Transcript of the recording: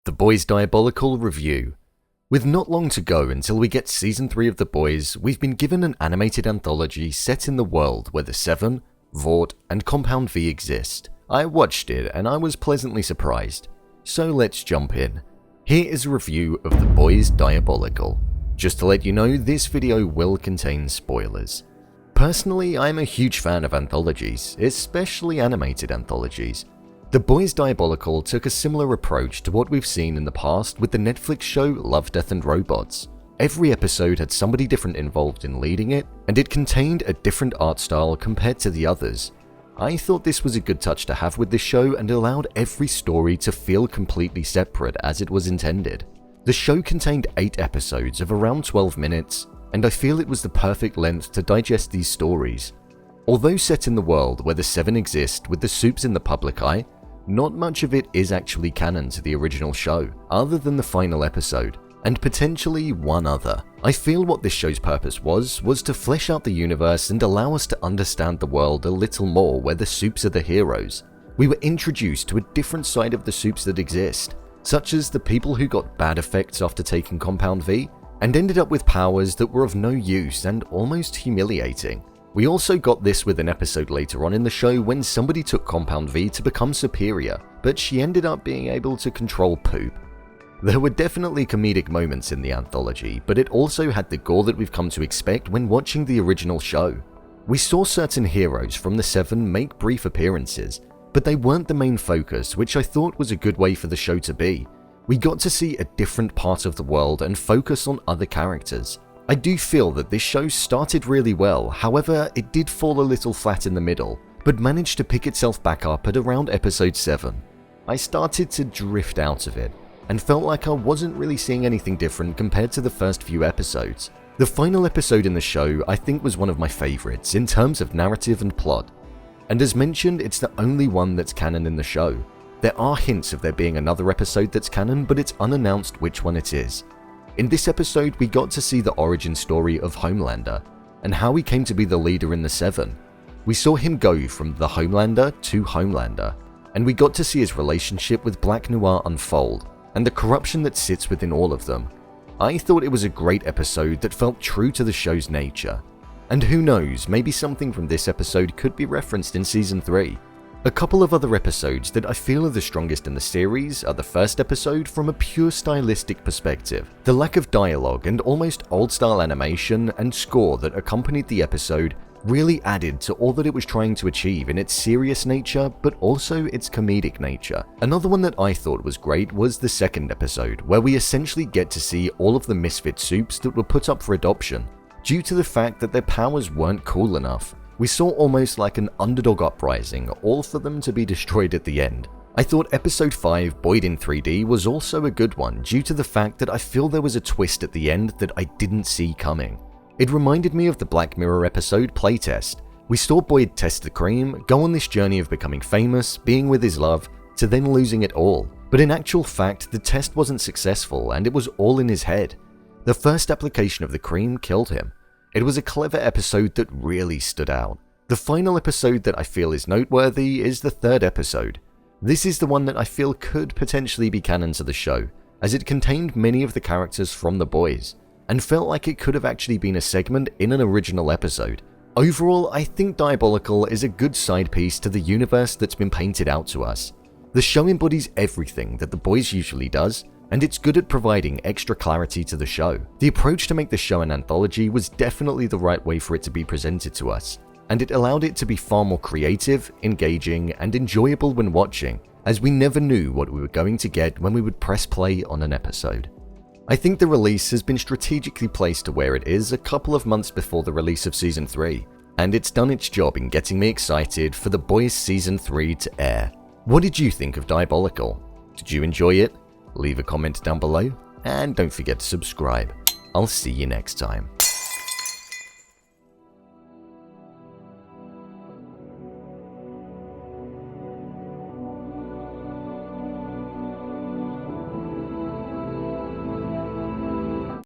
The Boys Diabolical Review. With not long to go until we get Season 3 of The Boys, we've been given an animated anthology set in the world where the Seven, Vought, and Compound V exist. I watched it and I was pleasantly surprised. So let's jump in. Here is a review of The Boys Diabolical. Just to let you know, this video will contain spoilers. Personally, I'm a huge fan of anthologies, especially animated anthologies. The Boys Diabolical took a similar approach to what we've seen in the past with the Netflix show Love, Death and Robots. Every episode had somebody different involved in leading it, and it contained a different art style compared to the others. I thought this was a good touch to have with this show and allowed every story to feel completely separate as it was intended. The show contained 8 episodes of around 12 minutes, and I feel it was the perfect length to digest these stories. Although set in the world where the Seven exist with the Supes in the public eye, not much of it is actually canon to the original show, other than the final episode, and potentially one other. I feel what this show's purpose was to flesh out the universe and allow us to understand the world a little more where the Supes are the heroes. We were introduced to a different side of the Supes that exist, such as the people who got bad effects after taking Compound V, and ended up with powers that were of no use and almost humiliating. We also got this with an episode later on in the show when somebody took Compound V to become superior, but she ended up being able to control poop. There were definitely comedic moments in the anthology, but it also had the gore that we've come to expect when watching the original show. We saw certain heroes from the Seven make brief appearances, but they weren't the main focus, which I thought was a good way for the show to be. We got to see a different part of the world and focus on other characters. I do feel that this show started really well, however it did fall a little flat in the middle, but managed to pick itself back up at around episode 7. I started to drift out of it, and felt like I wasn't really seeing anything different compared to the first few episodes. The final episode in the show I think was one of my favourites in terms of narrative and plot, and as mentioned it's the only one that's canon in the show. There are hints of there being another episode that's canon, but it's unannounced which one it is. In this episode, we got to see the origin story of Homelander, and how he came to be the leader in the Seven. We saw him go from the Homelander to Homelander, and we got to see his relationship with Black Noir unfold, and the corruption that sits within all of them. I thought it was a great episode that felt true to the show's nature. And who knows, maybe something from this episode could be referenced in Season 3. A couple of other episodes that I feel are the strongest in the series are the first episode from a pure stylistic perspective. The lack of dialogue and almost old-style animation and score that accompanied the episode really added to all that it was trying to achieve in its serious nature, but also its comedic nature. Another one that I thought was great was the second episode, where we essentially get to see all of the misfit Supes that were put up for adoption, due to the fact that their powers weren't cool enough. We saw almost like an underdog uprising, all for them to be destroyed at the end. I thought episode 5, Boyd in 3D, was also a good one due to the fact that I feel there was a twist at the end that I didn't see coming. It reminded me of the Black Mirror episode Playtest. We saw Boyd test the cream, go on this journey of becoming famous, being with his love, to then losing it all. But in actual fact, the test wasn't successful and it was all in his head. The first application of the cream killed him. It was a clever episode that really stood out. The final episode that I feel is noteworthy is the third episode. This is the one that I feel could potentially be canon to the show, as it contained many of the characters from The Boys, and felt like it could have actually been a segment in an original episode. Overall, I think Diabolical is a good side piece to the universe that's been painted out to us. The show embodies everything that The Boys usually does, and it's good at providing extra clarity to the show. The approach to make the show an anthology was definitely the right way for it to be presented to us, and it allowed it to be far more creative, engaging, and enjoyable when watching, as we never knew what we were going to get when we would press play on an episode. I think the release has been strategically placed to where it is a couple of months before the release of Season 3, and it's done its job in getting me excited for The Boys Season 3 to air. What did you think of Diabolical? Did you enjoy it? Leave a comment down below, and don't forget to subscribe. I'll see you next time.